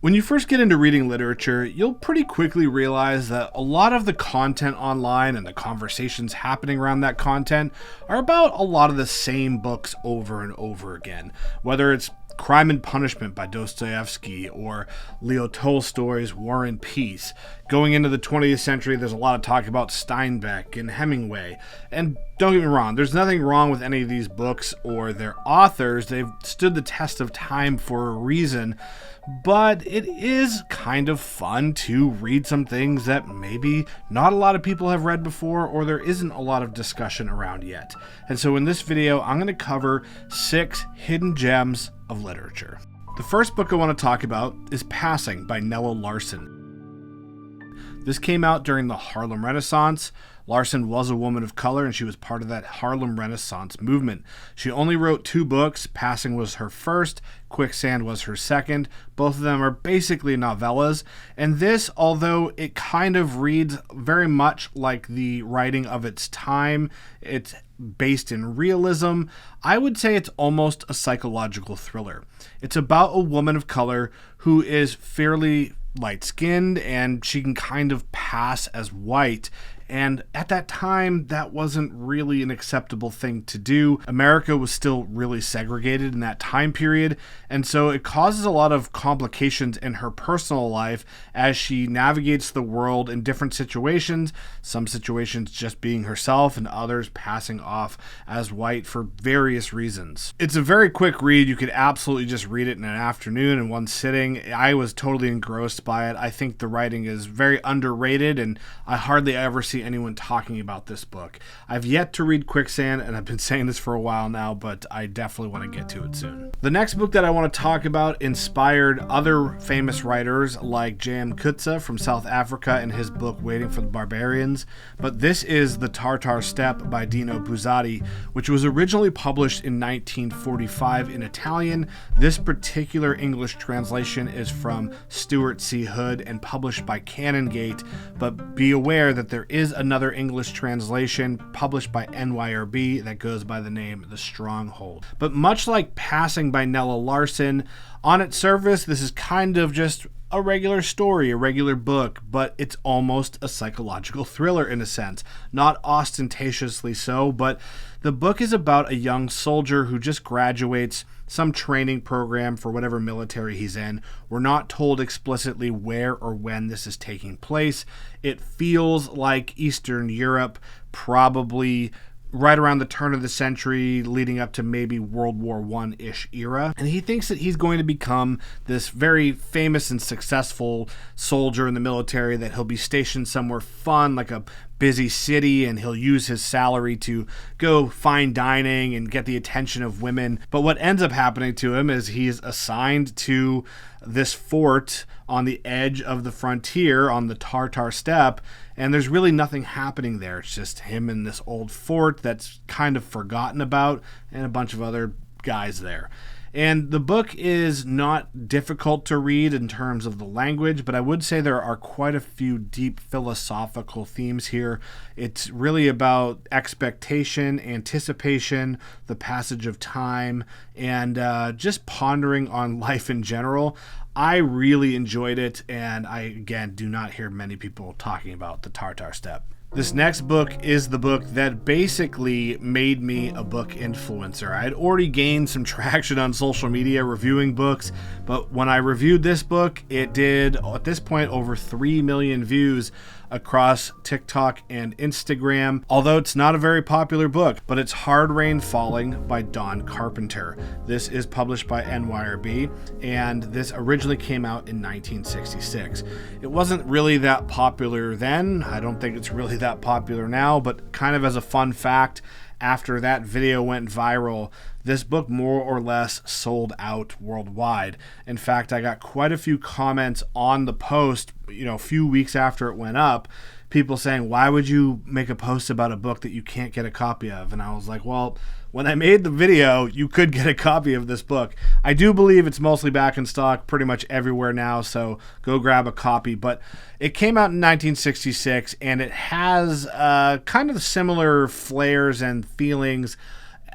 When you first get into reading literature, you'll pretty quickly realize that a lot of the content online and the conversations happening around that content are about a lot of the same books over and over again. Whether it's Crime and Punishment by Dostoevsky or Leo Tolstoy's War and Peace. Going into the 20th century, there's a lot of talk about Steinbeck and Hemingway. And don't get me wrong, there's nothing wrong with any of these books or their authors. They've stood the test of time for a reason. But it is kind of fun to read some things that maybe not a lot of people have read before, or there isn't a lot of discussion around yet. And so in this video, I'm going to cover 6 hidden gems of literature. The first book I want to talk about is Passing by Nella Larsen. This came out during the Harlem Renaissance. Larsen was a woman of color, and she was part of that Harlem Renaissance movement. She only wrote 2 books. Passing was her first, Quicksand was her second. Both of them are basically novellas, and this, although it kind of reads very much like the writing of its time, it's based in realism, I would say it's almost a psychological thriller. It's about a woman of color who is fairly light-skinned, and she can kind of pass as white. And at that time, that wasn't really an acceptable thing to do. America was still really segregated in that time period, and so it causes a lot of complications in her personal life as she navigates the world in different situations, some situations just being herself and others passing off as white for various reasons. It's a very quick read. You could absolutely just read it in an afternoon in one sitting. I was totally engrossed by it. I think the writing is very underrated, and I hardly ever see anyone talking about this book. I've yet to read Quicksand, and I've been saying this for a while now, but I definitely want to get to it soon. The next book that I want to talk about inspired other famous writers like J.M. Coetzee from South Africa in his book Waiting for the Barbarians, but this is The Tartar Steppe by Dino Buzzati, which was originally published in 1945 in Italian. This particular English translation is from Stuart C. Hood and published by Canongate, but be aware that there is another English translation published by NYRB that goes by the name The Stronghold. But much like Passing by Nella Larsen, on its surface, this is kind of just a regular story, a regular book, but it's almost a psychological thriller in a sense. Not ostentatiously so, but the book is about a young soldier who just graduates some training program for whatever military he's in. We're not told explicitly where or when this is taking place. It feels like Eastern Europe, probably right around the turn of the century, leading up to maybe World War I-ish era. And he thinks that he's going to become this very famous and successful soldier in the military, that he'll be stationed somewhere fun, like a busy city, and he'll use his salary to go fine dining and get the attention of women. But what ends up happening to him is he's assigned to this fort on the edge of the frontier on the Tartar Steppe, and there's really nothing happening there. It's just him in this old fort that's kind of forgotten about, and a bunch of other guys there. And the book is not difficult to read in terms of the language, but I would say there are quite a few deep philosophical themes here. It's really about expectation, anticipation, the passage of time, and just pondering on life in general. I really enjoyed it, and I, again, do not hear many people talking about the Tartar Steppe. This next book is the book that basically made me a book influencer. I had already gained some traction on social media reviewing books, but when I reviewed this book, it did, at this point, over 3 million views across TikTok and Instagram, although it's not a very popular book, but it's Hard Rain Falling by Don Carpenter. This is published by NYRB, and this originally came out in 1966. It wasn't really that popular then. I don't think it's really that popular now, but kind of as a fun fact, after that video went viral, this book more or less sold out worldwide. In fact, I got quite a few comments on the post, a few weeks after it went up, people saying, why would you make a post about a book that you can't get a copy of? And I was like, well, when I made the video, you could get a copy of this book. I do believe it's mostly back in stock pretty much everywhere now, so go grab a copy. But it came out in 1966, and it has kind of similar flares and feelings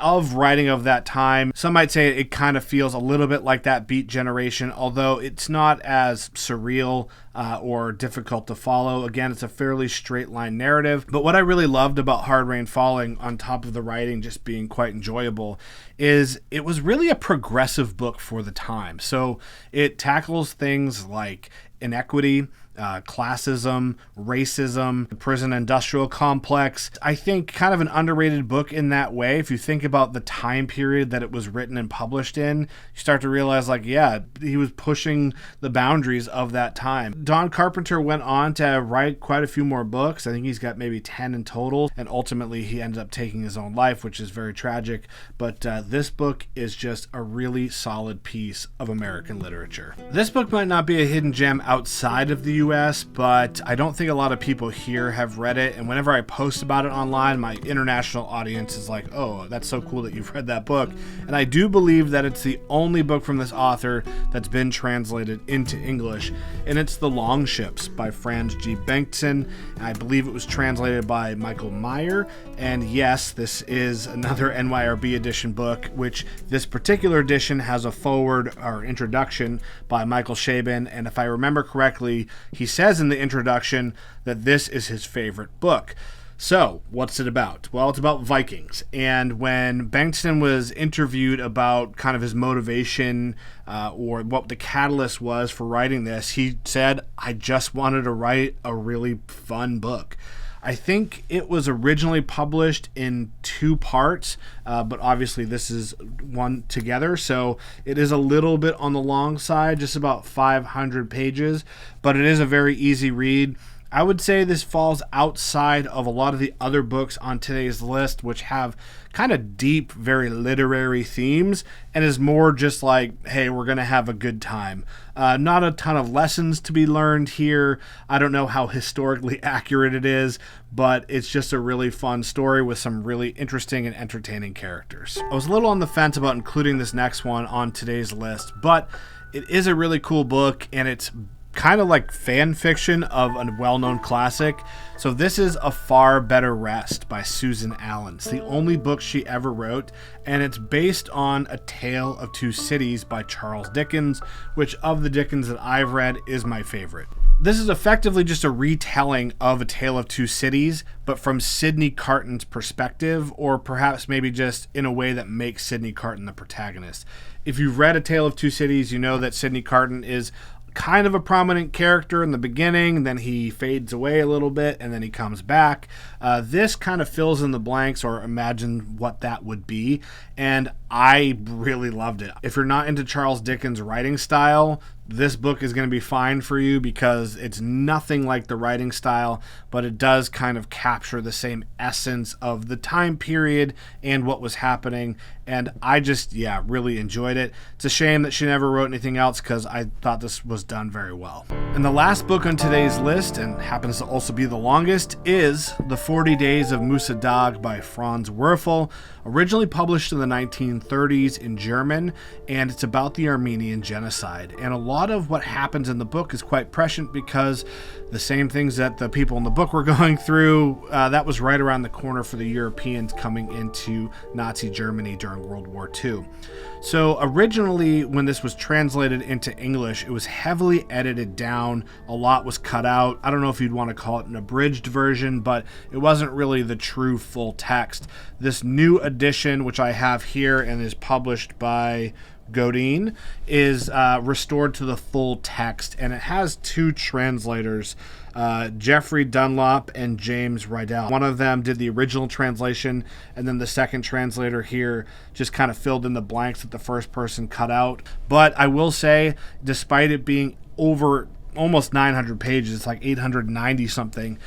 of writing of that time. Some might say it kind of feels a little bit like that Beat Generation, although it's not as surreal or difficult to follow. Again, it's a fairly straight line narrative. But what I really loved about Hard Rain Falling, on top of the writing just being quite enjoyable, is it was really a progressive book for the time. So it tackles things like inequity, classism, racism, the prison industrial complex. I think kind of an underrated book in that way. If you think about the time period that it was written and published in, you start to realize, like, yeah, he was pushing the boundaries of that time. Don Carpenter went on to write quite a few more books. I think he's got maybe 10 in total, and ultimately he ended up taking his own life, which is very tragic. But this book is just a really solid piece of American literature. This book might not be a hidden gem outside of the US, but I don't think a lot of people here have read it, and whenever I post about it online, my international audience is like, oh, that's so cool that you've read that book. And I do believe that it's the only book from this author that's been translated into English, and it's The Long Ships by Franz G. Bengtsson. I believe it was translated by Michael Meyer, and yes, this is another NYRB edition book, which this particular edition has a foreword or introduction by Michael Chabon, and if I remember correctly, he says in the introduction that this is his favorite book. So, what's it about? Well, it's about Vikings. And when Bengtsson was interviewed about kind of his motivation or what the catalyst was for writing this, he said, I just wanted to write a really fun book. I think it was originally published in 2 parts, but obviously this is one together, so it is a little bit on the long side, just about 500 pages, but it is a very easy read. I would say this falls outside of a lot of the other books on today's list, which have kind of deep, very literary themes, and is more just like, hey, we're going to have a good time. Not a ton of lessons to be learned here. I don't know how historically accurate it is, but it's just a really fun story with some really interesting and entertaining characters. I was a little on the fence about including this next one on today's list, but it is a really cool book, and it's kind of like fan fiction of a well-known classic. So this is A Far Better Rest by Susan Allen. It's the only book she ever wrote, and it's based on A Tale of Two Cities by Charles Dickens, which of the Dickens that I've read is my favorite. This is effectively just a retelling of A Tale of Two Cities, but from Sidney Carton's perspective, or perhaps maybe just in a way that makes Sidney Carton the protagonist. If you've read A Tale of Two Cities, you know that Sidney Carton is kind of a prominent character in the beginning, then he fades away a little bit, and then he comes back. This kind of fills in the blanks, or imagine what that would be, and I really loved it. If you're not into Charles Dickens' writing style, this book is going to be fine for you because it's nothing like the writing style, but it does kind of capture the same essence of the time period and what was happening. And I just, really enjoyed it. It's a shame that she never wrote anything else because I thought this was done very well. And the last book on today's list, and happens to also be the longest, is The 40 Days of Musa Dagh by Franz Werfel, originally published in the 1930s in German, and it's about the Armenian genocide. And a lot of what happens in the book is quite prescient because the same things that the people in the book were going through, that was right around the corner for the Europeans coming into Nazi Germany during World War II. So originally, when this was translated into English, it was heavily edited down. A lot was cut out. I don't know if you'd want to call it an abridged version, but it wasn't really the true full text. This new edition, which I have here and is published by Godin, is restored to the full text, and it has 2 translators, Jeffrey Dunlop and James Rydell. One of them did the original translation, and then the second translator here just kind of filled in the blanks that the first person cut out. But I will say, despite it being over almost 900 pages, it's like 890 something,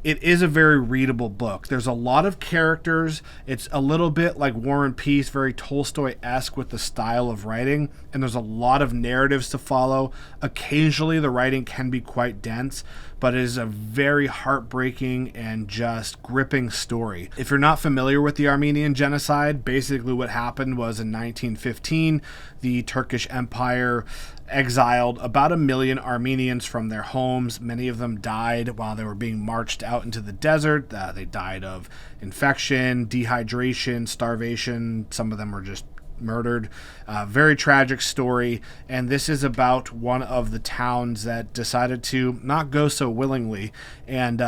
it is a very readable book. There's a lot of characters. It's a little bit like War and Peace, very Tolstoy-esque with the style of writing, and there's a lot of narratives to follow. Occasionally, the writing can be quite dense, but it is a very heartbreaking and just gripping story. If you're not familiar with the Armenian genocide, basically what happened was in 1915, the Turkish Empire exiled about 1 million Armenians from their homes. Many of them died while they were being marched out into the desert. They died of infection, dehydration, starvation. Some of them were just murdered. Very tragic story, and this is about one of the towns that decided to not go so willingly, and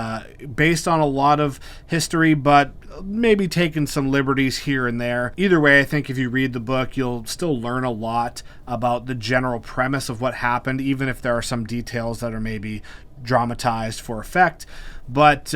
based on a lot of history, but maybe taking some liberties here and there. Either way, I think if you read the book, you'll still learn a lot about the general premise of what happened, even if there are some details that are maybe dramatized for effect. But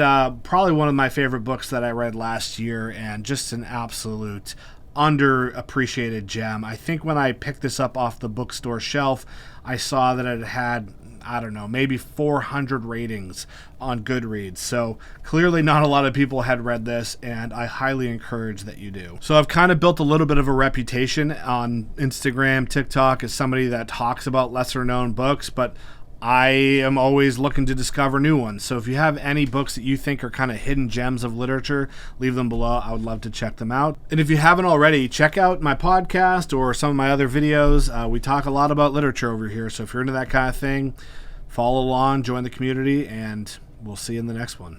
probably one of my favorite books that I read last year, and just an absolute underappreciated gem. I think when I picked this up off the bookstore shelf, I saw that it had, I don't know, maybe 400 ratings on Goodreads. So clearly not a lot of people had read this, and I highly encourage that you do. So I've kind of built a little bit of a reputation on Instagram, TikTok as somebody that talks about lesser known books, but I am always looking to discover new ones. So if you have any books that you think are kind of hidden gems of literature, leave them below. I would love to check them out. And if you haven't already, check out my podcast or some of my other videos. We talk a lot about literature over here. So if you're into that kind of thing, follow along, join the community, and we'll see you in the next one.